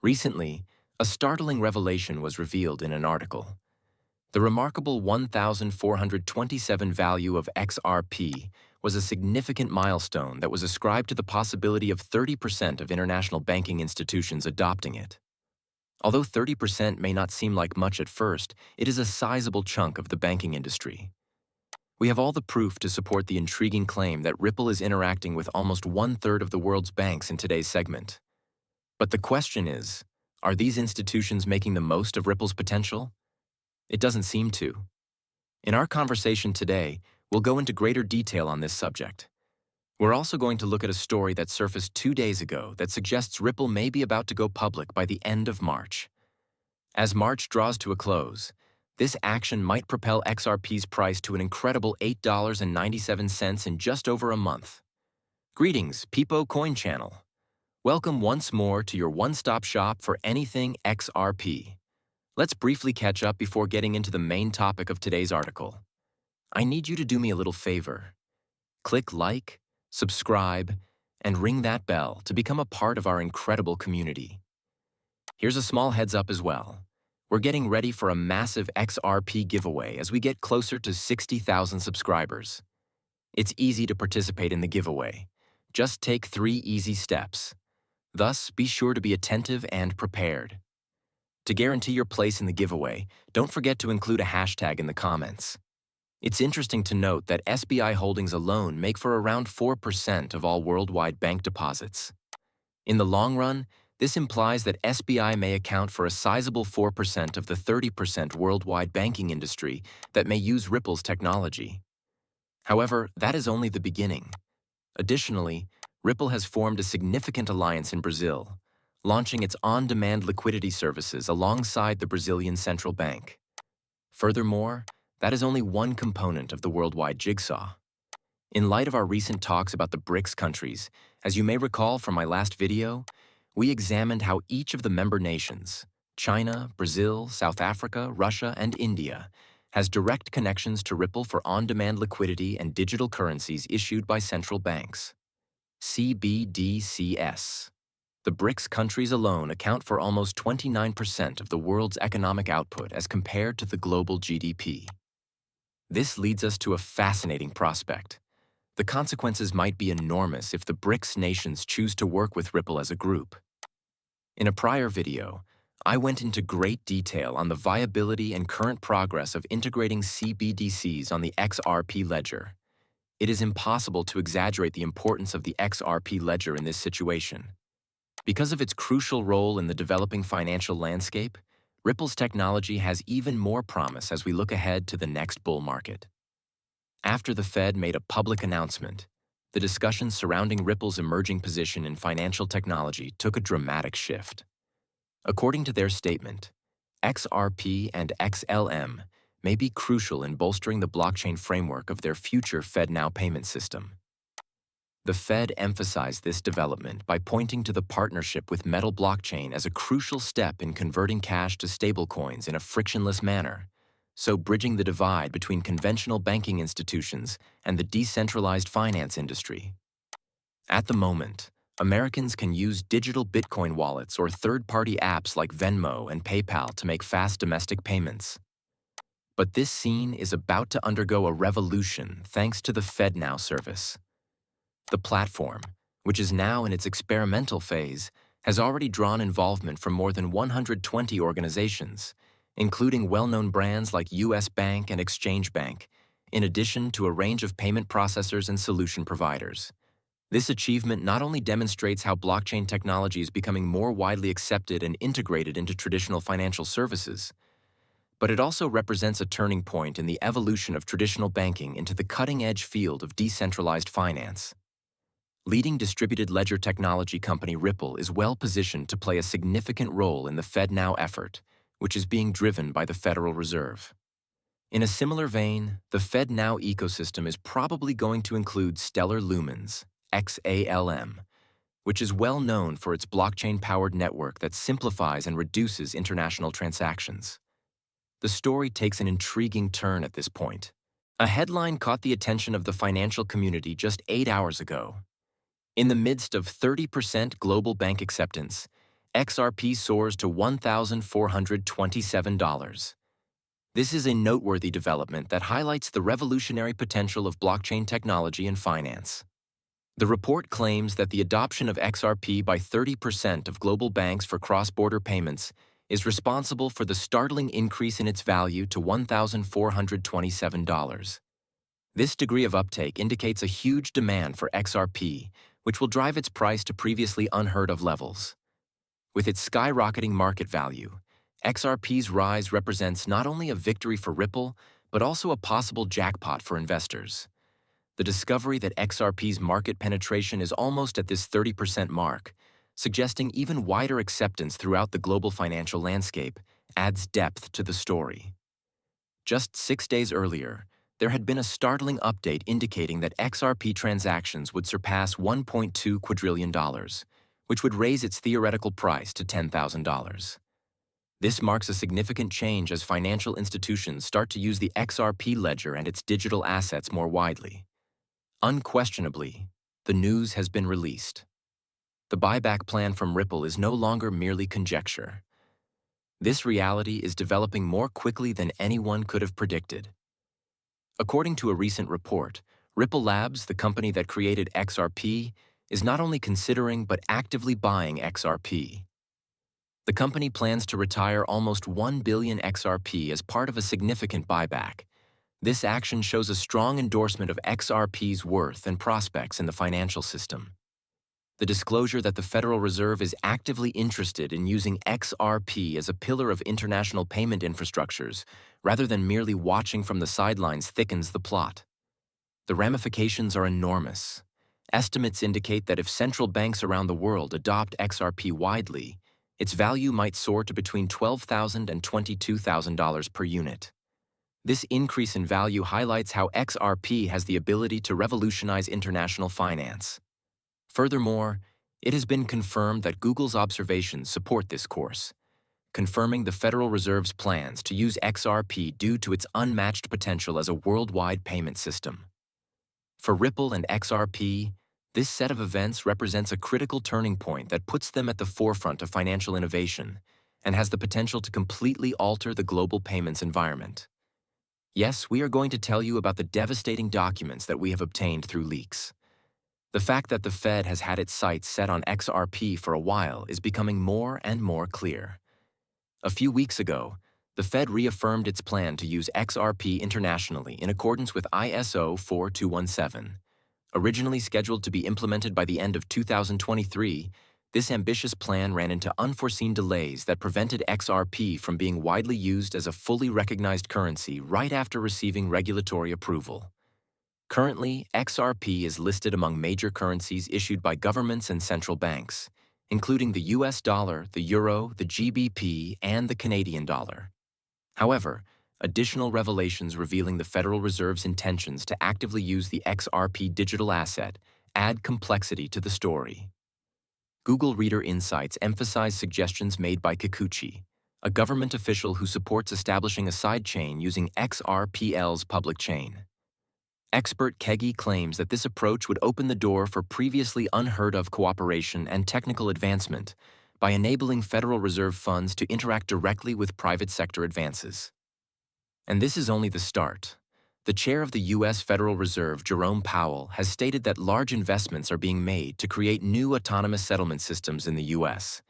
Recently, a startling revelation was revealed in an article. The remarkable 1,427 value of XRP was a significant milestone that was ascribed to the possibility of 30% of international banking institutions adopting it. Although 30% may not seem like much at first, it is a sizable chunk of the banking industry. We have all the proof to support the intriguing claim that Ripple is interacting with almost one-third of the world's banks in today's segment. But the question is, are these institutions making the most of Ripple's potential? It doesn't seem to. In our conversation today, we'll go into greater detail on this subject. We're also going to look at a story that surfaced 2 days ago that suggests Ripple may be about to go public by the end of March. As March draws to a close, this action might propel XRP's price to an incredible $8.97 in just over a month. Greetings, Peepo Coin Channel. Welcome once more to your one-stop shop for anything XRP. Let's briefly catch up before getting into the main topic of today's article. I need you to do me a little favor. Click like, subscribe, and ring that bell to become a part of our incredible community. Here's a small heads up as well. We're getting ready for a massive XRP giveaway as we get closer to 60,000 subscribers. It's easy to participate in the giveaway. Just take 3 easy steps. Thus, be sure to be attentive and prepared. To guarantee your place in the giveaway, don't forget to include a hashtag in the comments. It's interesting to note that SBI holdings alone make for around 4% of all worldwide bank deposits. In the long run, this implies that SBI may account for a sizable 4% of the 30% worldwide banking industry that may use Ripple's technology. However, that is only the beginning. Additionally, Ripple has formed a significant alliance in Brazil, launching its on-demand liquidity services alongside the Brazilian central bank. Furthermore, that is only one component of the worldwide jigsaw. In light of our recent talks about the BRICS countries, as you may recall from my last video, we examined how each of the member nations, China, Brazil, South Africa, Russia, and India, has direct connections to Ripple for on-demand liquidity and digital currencies issued by central banks. CBDCs. The BRICS countries alone account for almost 29% of the world's economic output as compared to the global GDP. This leads us to a fascinating prospect. The consequences might be enormous if the BRICS nations choose to work with Ripple as a group. In a prior video, I went into great detail on the viability and current progress of integrating CBDCs on the XRP ledger. It is impossible to exaggerate the importance of the XRP ledger in this situation. Because of its crucial role in the developing financial landscape, Ripple's technology has even more promise as we look ahead to the next bull market. After the Fed made a public announcement, the discussion surrounding Ripple's emerging position in financial technology took a dramatic shift. According to their statement, XRP and XLM may be crucial in bolstering the blockchain framework of their future FedNow payment system. The Fed emphasized this development by pointing to the partnership with Metal Blockchain as a crucial step in converting cash to stablecoins in a frictionless manner, so bridging the divide between conventional banking institutions and the decentralized finance industry. At the moment, Americans can use digital Bitcoin wallets or third-party apps like Venmo and PayPal to make fast domestic payments. But this scene is about to undergo a revolution thanks to the FedNow service. The platform, which is now in its experimental phase, has already drawn involvement from more than 120 organizations, including well-known brands like US Bank and Exchange Bank, in addition to a range of payment processors and solution providers. This achievement not only demonstrates how blockchain technology is becoming more widely accepted and integrated into traditional financial services, but it also represents a turning point in the evolution of traditional banking into the cutting-edge field of decentralized finance. Leading distributed ledger technology company Ripple is well-positioned to play a significant role in the FedNow effort, which is being driven by the Federal Reserve. In a similar vein, the FedNow ecosystem is probably going to include Stellar Lumens, XALM, which is well known for its blockchain-powered network that simplifies and reduces international transactions. The story takes an intriguing turn at this point. A headline caught the attention of the financial community just 8 hours ago. In the midst of 30% global bank acceptance, XRP soars to $1,427. This is a noteworthy development that highlights the revolutionary potential of blockchain technology and finance. The report claims that the adoption of XRP by 30% of global banks for cross-border payments is responsible for the startling increase in its value to $1,427. This degree of uptake indicates a huge demand for XRP, which will drive its price to previously unheard-of levels. With its skyrocketing market value, XRP's rise represents not only a victory for Ripple, but also a possible jackpot for investors. The discovery that XRP's market penetration is almost at this 30% mark, suggesting even wider acceptance throughout the global financial landscape, adds depth to the story. Just 6 days earlier, there had been a startling update indicating that XRP transactions would surpass $1.2 quadrillion, which would raise its theoretical price to $10,000. This marks a significant change as financial institutions start to use the XRP ledger and its digital assets more widely. Unquestionably, the news has been released. The buyback plan from Ripple is no longer merely conjecture. This reality is developing more quickly than anyone could have predicted. According to a recent report, Ripple Labs, the company that created XRP, is not only considering but actively buying XRP. The company plans to retire almost 1 billion XRP as part of a significant buyback. This action shows a strong endorsement of XRP's worth and prospects in the financial system. The disclosure that the Federal Reserve is actively interested in using XRP as a pillar of international payment infrastructures, rather than merely watching from the sidelines, thickens the plot. The ramifications are enormous. Estimates indicate that if central banks around the world adopt XRP widely, its value might soar to between $12,000 and $22,000 per unit. This increase in value highlights how XRP has the ability to revolutionize international finance. Furthermore, it has been confirmed that Google's observations support this course, confirming the Federal Reserve's plans to use XRP due to its unmatched potential as a worldwide payment system. For Ripple and XRP, this set of events represents a critical turning point that puts them at the forefront of financial innovation and has the potential to completely alter the global payments environment. Yes, we are going to tell you about the devastating documents that we have obtained through leaks. The fact that the Fed has had its sights set on XRP for a while is becoming more and more clear. A few weeks ago, the Fed reaffirmed its plan to use XRP internationally in accordance with ISO 4217. Originally scheduled to be implemented by the end of 2023, this ambitious plan ran into unforeseen delays that prevented XRP from being widely used as a fully recognized currency right after receiving regulatory approval. Currently, XRP is listed among major currencies issued by governments and central banks, including the US dollar, the euro, the GBP, and the Canadian dollar. However, additional revelations revealing the Federal Reserve's intentions to actively use the XRP digital asset add complexity to the story. Google Reader Insights emphasize suggestions made by Kikuchi, a government official who supports establishing a sidechain using XRPL's public chain. Expert Kegi claims that this approach would open the door for previously unheard-of cooperation and technical advancement by enabling Federal Reserve funds to interact directly with private sector advances. And this is only the start. The chair of the U.S. Federal Reserve, Jerome Powell, has stated that large investments are being made to create new autonomous settlement systems in the U.S.,